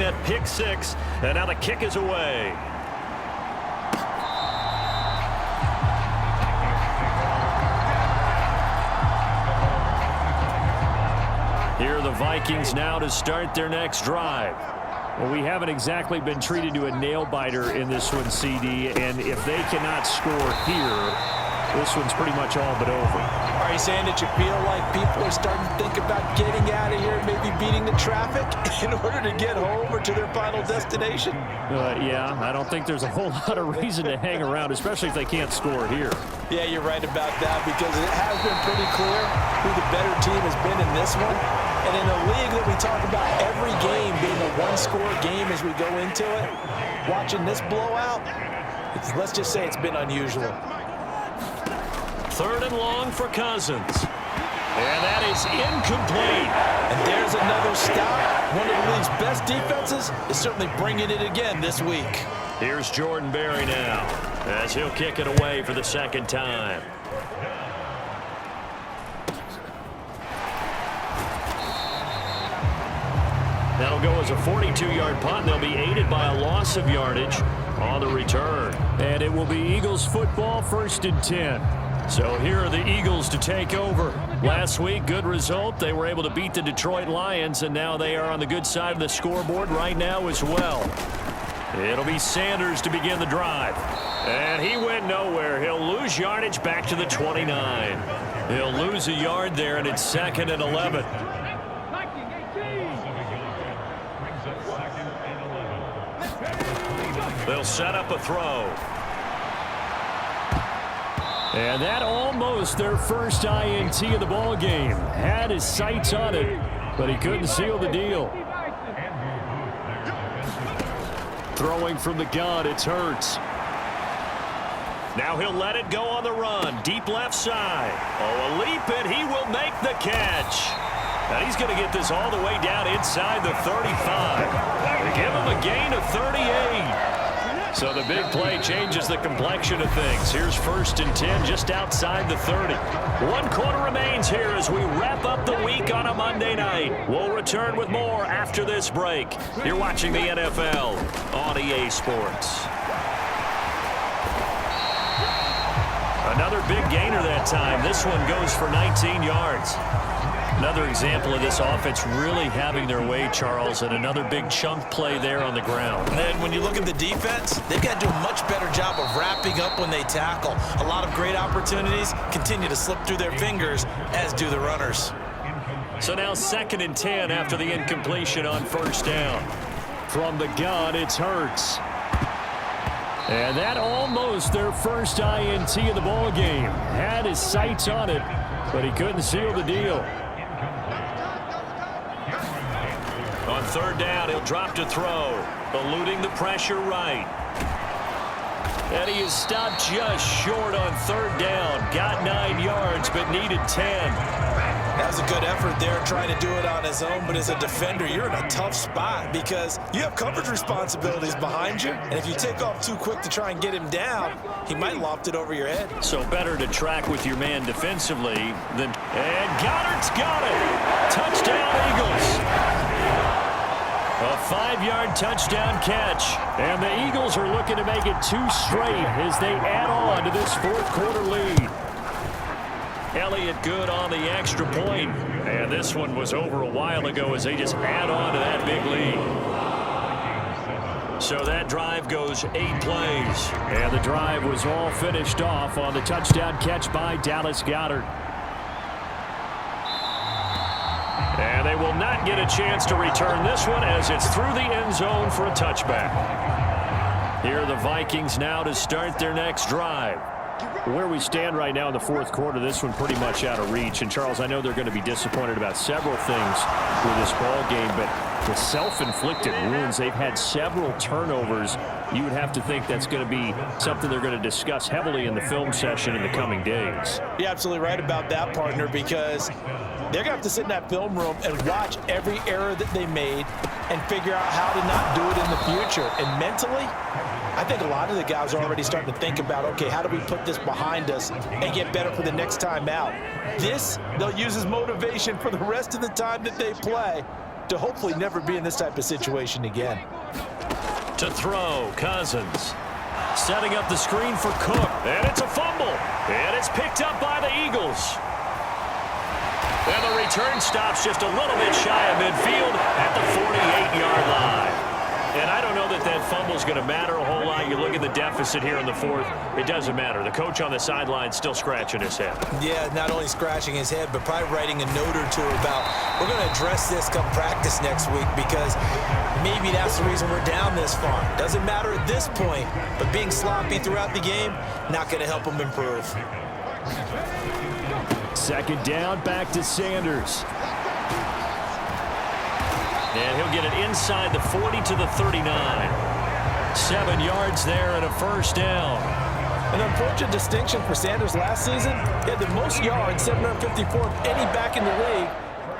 that pick six, and now the kick is away. Here are the Vikings now to start their next drive. Well, we haven't exactly been treated to a nail-biter in this one, CD, and if they cannot score here, this one's pretty much all but over. Are you saying that you feel like people are starting to think about getting out of here and maybe beating the traffic in order to get home or to their final destination? Yeah, I don't think there's a whole lot of reason to hang around, especially if they can't score here. Yeah, you're right about that, because it has been pretty clear who the better team has been in this one. And in a league that we talk about every game being a one-score game as we go into it, watching this blowout, let's just say it's been unusual. 3rd and long for Cousins. And that is incomplete. And there's another stop. One of the league's best defenses is certainly bringing it again this week. Here's Jordan Berry now, as he'll kick it away for the second time. That'll go as a 42-yard punt. They'll be aided by a loss of yardage on the return. And it will be Eagles football, 1st and 10. So here are the Eagles to take over. Last week, good result. They were able to beat the Detroit Lions, and now they are on the good side of the scoreboard right now as well. It'll be Sanders to begin the drive. And he went nowhere. He'll lose yardage back to the 29. He'll lose a yard there, and it's 2nd and 11. They'll set up a throw. And that almost their first INT of the ball game. Had his sights on it, but he couldn't seal the deal. Throwing from the gun, it's Hurts. Now he'll let it go on the run. Deep left side. Oh, a leap, and he will make the catch. And he's going to get this all the way down inside the 35. They give him a gain of 38. So the big play changes the complexion of things. Here's 1st and 10 just outside the 30. 1 quarter remains here as we wrap up the week on a Monday night. We'll return with more after this break. You're watching the NFL on EA Sports. Another big gainer that time. This one goes for 19 yards. Another example of this offense really having their way, Charles, and another big chunk play there on the ground. And when you look at the defense, they've got to do a much better job of wrapping up when they tackle. A lot of great opportunities continue to slip through their fingers, as do the runners. So now 2nd and 10 after the incompletion on 1st down. From the gun, it's Hurts. And that almost their first INT of the ball game. Had his sights on it, but he couldn't seal the deal. On 3rd down, he'll drop to throw, eluding the pressure right. And he is stopped just short on 3rd down. Got 9 yards, but needed 10. That was a good effort there, trying to do it on his own, but as a defender, you're in a tough spot because you have coverage responsibilities behind you, and if you take off too quick to try and get him down, he might loft it over your head. So better to track with your man defensively than... And Goddard's got it! Touchdown, Eagles! A 5-yard touchdown catch. And the Eagles are looking to make it 2 straight as they add on to this 4th quarter lead. Elliott good on the extra point. And this one was over a while ago as they just add on to that big lead. So that drive goes 8 plays. And the drive was all finished off on the touchdown catch by Dallas Goedert. And they will not get a chance to return this one as it's through the end zone for a touchback. Here are the Vikings now to start their next drive. Where we stand right now in the 4th quarter, this one pretty much out of reach. And, Charles, I know they're going to be disappointed about several things with this ball game, but the self-inflicted wounds, they've had several turnovers. You would have to think that's going to be something they're going to discuss heavily in the film session in the coming days. You're absolutely right about that, partner, because they're going to have to sit in that film room and watch every error that they made and figure out how to not do it in the future. And mentally, I think a lot of the guys are already starting to think about, okay, how do we put this behind us and get better for the next time out? This, they'll use as motivation for the rest of the time that they play to hopefully never be in this type of situation again. To throw, Cousins. Setting up the screen for Cook. And it's a fumble. And it's picked up by the Eagles. And the return stops just a little bit shy of midfield at the 48-yard line. And I don't know that that fumble is going to matter a whole lot. You look at the deficit here in the fourth, it doesn't matter. The coach on the sideline still scratching his head. Yeah, not only scratching his head, but probably writing a note or two about, we're going to address this come practice next week because maybe that's the reason we're down this far. Doesn't matter at this point, but being sloppy throughout the game, not going to help him improve. Second down, back to Sanders. And he'll get it inside the 40 to the 39. 7 yards there and a first down. An unfortunate distinction for Sanders last season. He had the most yards, 754 of any back in the league,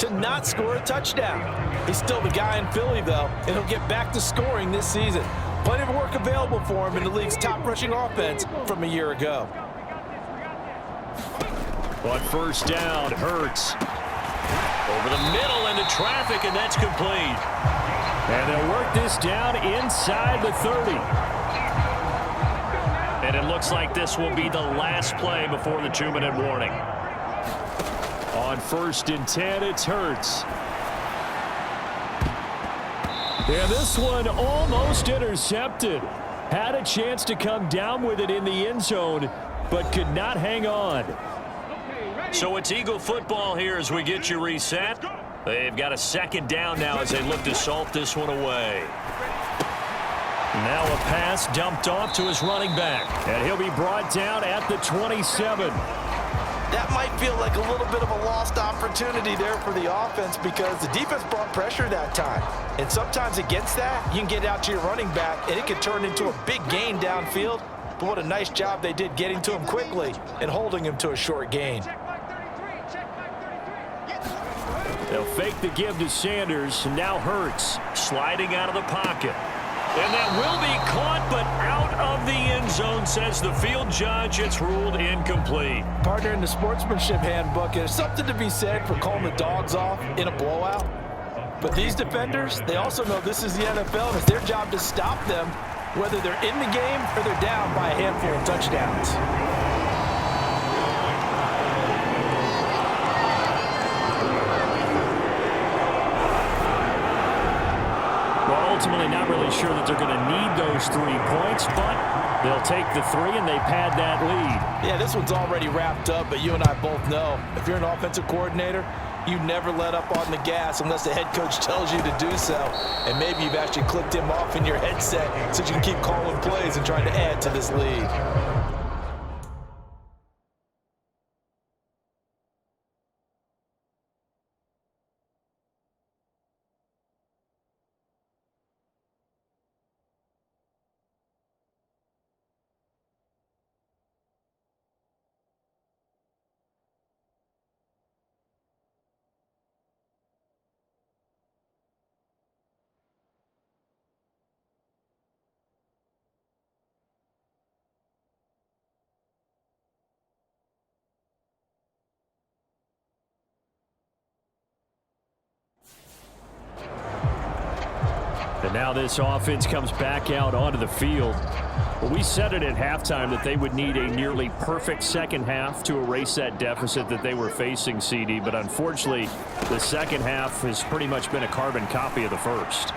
to not score a touchdown. He's still the guy in Philly, though, and he'll get back to scoring this season. Plenty of work available for him in the league's top rushing offense from a year ago. On first down, Hurts. Over the middle into traffic, and that's complete. And they'll work this down inside the 30. And it looks like this will be the last play before the 2-minute warning. On first and 10, it's Hurts. And this one almost intercepted. Had a chance to come down with it in the end zone, but could not hang on. So it's Eagle football here as we get you reset. They've got a second down now as they look to salt this one away. Now a pass dumped off to his running back. And he'll be brought down at the 27. That might feel like a little bit of a lost opportunity there for the offense because the defense brought pressure that time. And sometimes against that, you can get out to your running back, and it can turn into a big gain downfield. But what a nice job they did getting to him quickly and holding him to a short gain. They'll fake the give to Sanders, and now Hurts. Sliding out of the pocket. And that will be caught, but out of the end zone, says the field judge. It's ruled incomplete. Partner, in the sportsmanship handbook, there's something to be said for calling the dogs off in a blowout. But these defenders, they also know this is the NFL, and it's their job to stop them, whether they're in the game or they're down by a handful of touchdowns. Ultimately not really sure that they're going to need those 3 points, but they'll take the 3 and they pad that lead. Yeah, this one's already wrapped up, but you and I both know if you're an offensive coordinator, you never let up on the gas unless the head coach tells you to do so. And maybe you've actually clicked him off in your headset so you can keep calling plays and trying to add to this lead. And now this offense comes back out onto the field. Well, we said it at halftime that they would need a nearly perfect second half to erase that deficit that they were facing, CD. But unfortunately, the second half has pretty much been a carbon copy of the first.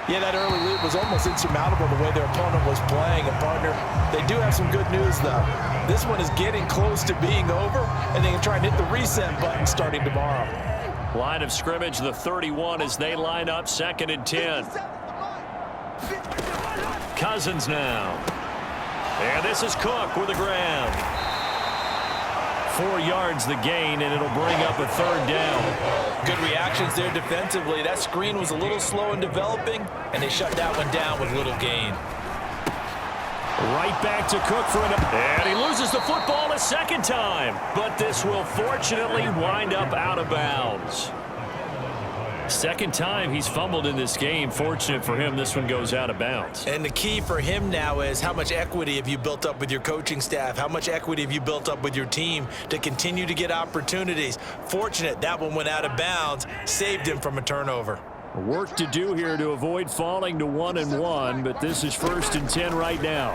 Yeah, that early lead was almost insurmountable the way their opponent was playing. And, partner, they do have some good news, though. This one is getting close to being over, and they can try and hit the reset button starting tomorrow. Line of scrimmage, the 31 as they line up, 2nd and 10. Cousins now. And this is Cook with the ground. 4 yards the gain, and it'll bring up a 3rd down. Good reactions there defensively. That screen was a little slow in developing, and they shut that one down with little gain. Right back to Cook for an... And he loses the football a second time. But this will fortunately wind up out of bounds. Second time he's fumbled in this game. Fortunate for him, this one goes out of bounds. And the key for him now is how much equity have you built up with your coaching staff? How much equity have you built up with your team to continue to get opportunities? Fortunate that one went out of bounds, saved him from a turnover. Work to do here to avoid falling to 1-1, but this is 1st and 10 right now.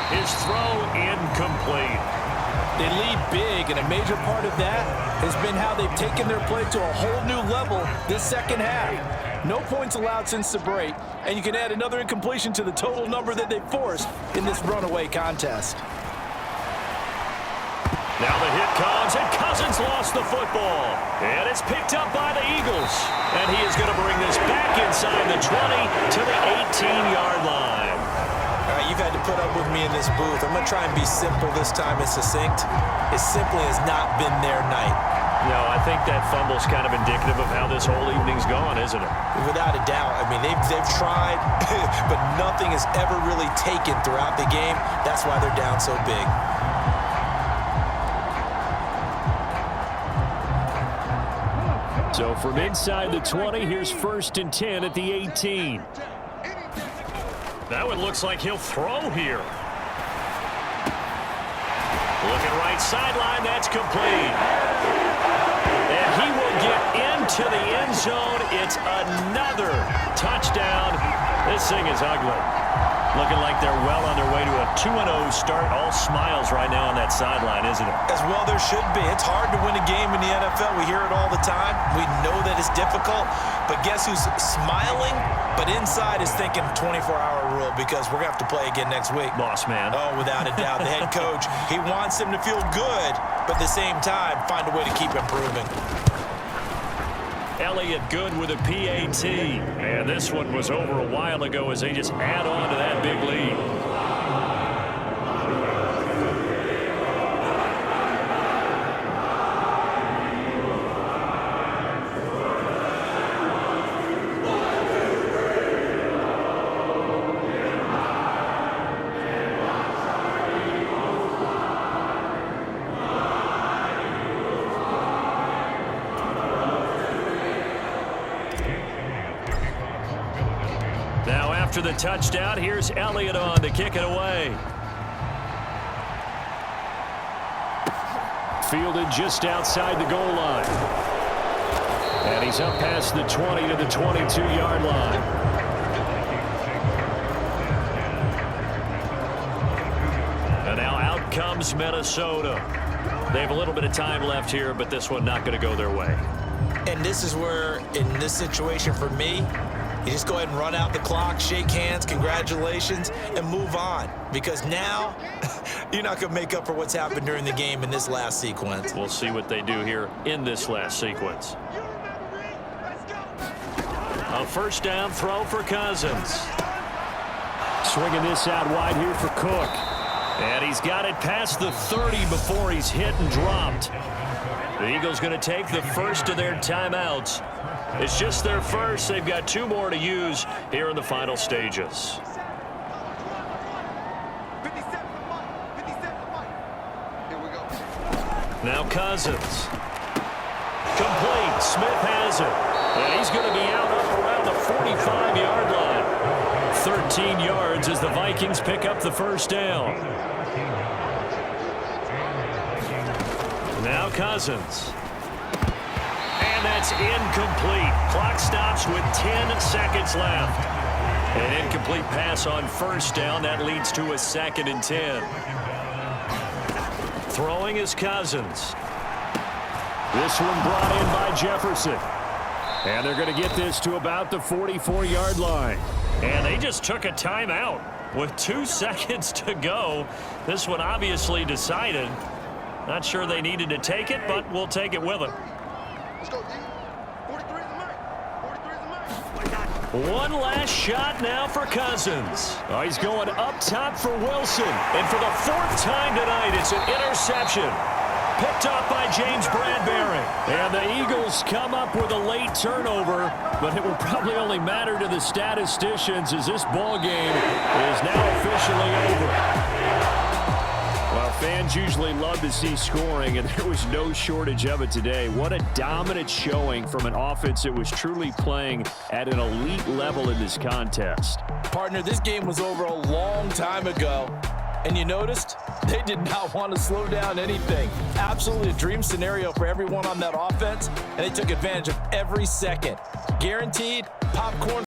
His throw incomplete. They lead big, and a major part of that has been how they've taken their play to a whole new level this second half. No points allowed since the break, and you can add another incompletion to the total number that they forced in this runaway contest. Now the hit comes, and Cousins lost the football. And it's picked up by the Eagles. And he is going to bring this back inside the 20 to the 18-yard line. All right, you've had to put up with me in this booth. I'm going to try and be simple this time and succinct. It simply has not been their night. No, I think that fumble's kind of indicative of how this whole evening's gone, isn't it? Without a doubt. I mean, they've tried, but nothing has ever really taken throughout the game. That's why they're down so big. So from inside the 20, here's 1st and 10 at the 18. That one looks like he'll throw here. Looking right sideline, that's complete. And he will get into the end zone. It's another touchdown. This thing is ugly. Looking like they're well on their way to a 2-0 start. All smiles right now on that sideline, isn't it? As well there should be. It's hard to win a game in the NFL. We hear it all the time. We know that it's difficult. But guess who's smiling? But inside is thinking 24-hour rule because we're going to have to play again next week. Boss man. Oh, without a doubt. The head coach, he wants them to feel good, but at the same time, find a way to keep improving. Elliott good with a PAT. And this one was over a while ago as they just add on to that big lead. After the touchdown, here's Elliott on to kick it away. Fielded just outside the goal line. And he's up past the 20 to the 22-yard line. And now out comes Minnesota. They have a little bit of time left here, but this one not going to go their way. And this is where, in this situation for me, you just go ahead and run out the clock, shake hands, congratulations, and move on. Because now, you're not going to make up for what's happened during the game in this last sequence. We'll see what they do here in this last sequence. A first down throw for Cousins. Swinging this out wide here for Cook. And he's got it past the 30 before he's hit and dropped. The Eagles going to take the first of their timeouts. It's just their first. They've got 2 more to use here in the final stages. Now Cousins. Complete. Smith has it. And he's going to be out up around the 45-yard line. 13 yards as the Vikings pick up the first down. Now Cousins. And that's incomplete. Clock stops with 10 seconds left. An incomplete pass on first down. That leads to a 2nd and 10. Throwing is Cousins. This one brought in by Jefferson. And they're going to get this to about the 44-yard line. And they just took a timeout with 2 seconds to go. This one obviously decided. Not sure they needed to take it, but we'll take it with them. Let's go, D. 43 is the mark. 43 is the mark. One last shot now for Cousins. Oh, he's going up top for Wilson. And for the 4th time tonight, it's an interception. Picked off by James Bradbury. And the Eagles come up with a late turnover, but it will probably only matter to the statisticians as this ball game is now officially over. Well, fans usually love to see scoring, and there was no shortage of it today. What a dominant showing from an offense that was truly playing at an elite level in this contest. Partner, this game was over a long time ago, And you noticed they did not want to slow down anything. Absolutely a dream scenario for everyone on that offense, and they took advantage of every second. Guaranteed popcorn